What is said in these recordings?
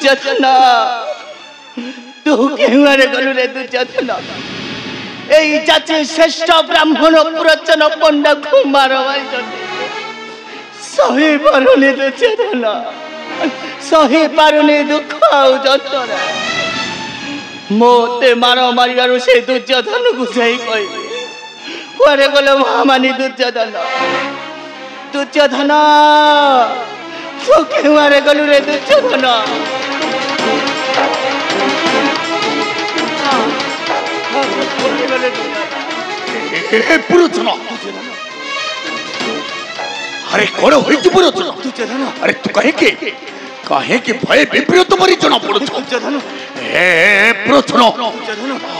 दुर्योधन तू केउरे गलु रे दुर्योधन এই জাতির শ্রেষ্ঠ ব্রাহ্মণ পুরোচন পণ্ড কুমার সহি পারুনি দুর্যোধন সহি পারুনি দুঃখ ଆଉ যন্ত্রণা মতে মার মারিবাରୁ ସେ ଦୁର୍ଯୋଧନକୁ ଯାଇ କହିବି କୁଆଡ଼େ ଗଲେ ମହାମାନି ଦୁର୍ଯୋଧନ ଦୁର୍ଯୋଧନ ତୁ କେଉଁଆଡ଼େ ଗଲୁ ରେ ଦୁର୍ଯୋଧନ पुरोचन अरे कौन होई पुरोचन अरे तू कहे के भय विपरीत परी जना पड़ो दुर्योधन ए पुरोचन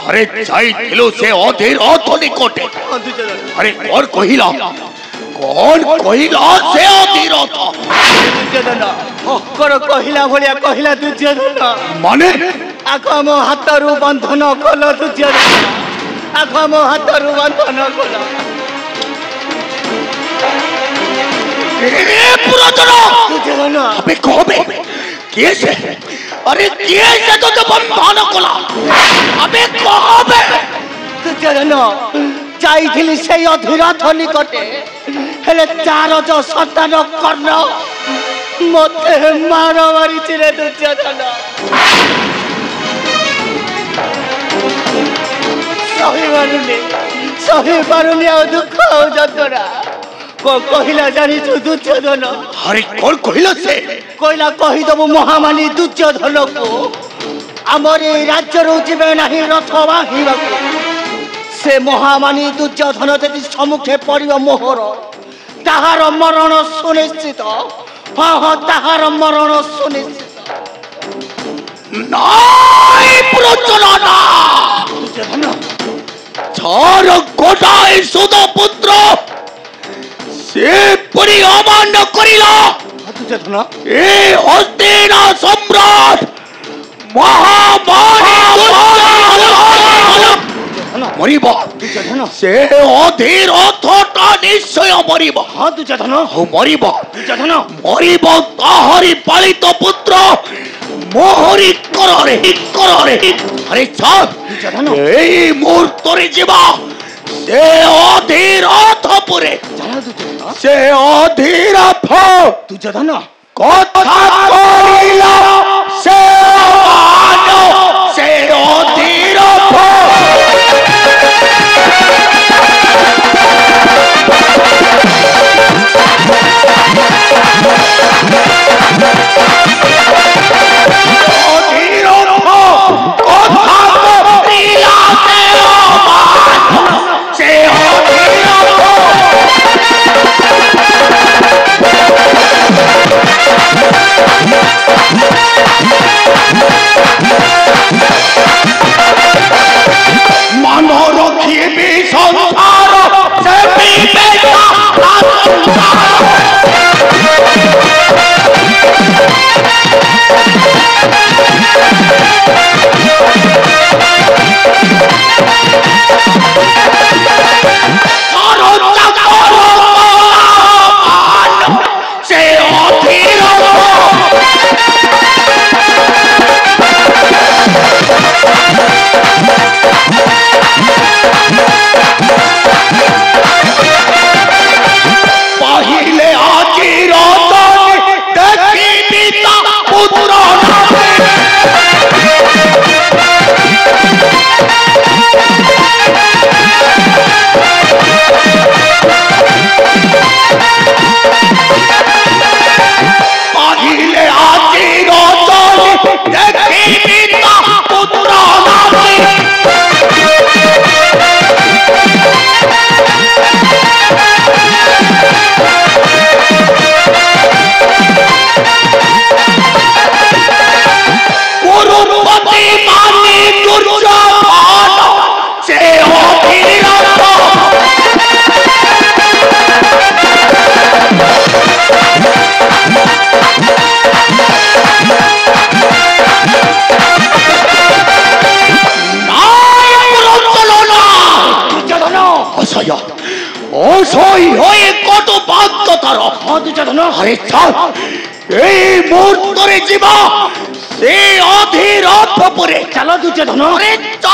अरे जाई थिलो से अधीर अथनी कोटे अरे कौन कहिला से अधीर अथ दुर्योधन कर कहिला भलिया कहिला दुर्योधन माने आख मो हाथरू बंधन कल दुर्योधन आख मो हाथरू बंधन कल पुरोचन दुर्योधन अबे कहबे किए से अरे किए से तो बंधन कला अबे कहबे दुर्योधन जाइथिली से अधीरथ निकटे हेले चार जो संतान कर्ण मते मार मारी रे दुर्योधन सही पारुनी आ दुख आ जंत्रणा कहिला जानी दुर्योधन अरे कौन कहिला से कहिला कहीदेबु महामानी दुर्योधन को आमर राज्य जीवे ना रथ बाहिबा से महामानी दुर्योधन यदि सम्मुखे पड़ो मोहर ताहार मरण सुनिश्चित हाँ हाँ ताहार मरण सुनिश्चित दुर्योधन छार गोटाए सुध पुत्र से परी अमान्य करिला दुर्योधन ए हस्तिना सम्राट महामानी मरिबा दुर्योधन से अधीर अथटा निश्चय मरिबा हाँ दुर्योधन हो मरिबा दुर्योधन मरिबा ताहारी पालित पुत्र मोहरी करे अरे छाप दुर्योधन এই মুহূর্তে জীবা সে অধীর অথপুরে সে অধীর দুর্যোধন কথা কইল সে মান সে অধীর मानो रखिबी संसार से विवेका से अधीर पहिले आजी रतन देखी पिता पुत्र पहिले आजी रतन देखी पिता पुत्र कुरुपति मानी दुर्योधन से अधीर অসহ্য হয়ে কত বাধ্য তার দুর্যোধন আরে চল এই মুহূর্তে জীবা ସେ ଅଧିରଥ ପରେ ଚାଲ ଦୁର୍ଯ୍ୟୋଧନ ଆରେ ଚ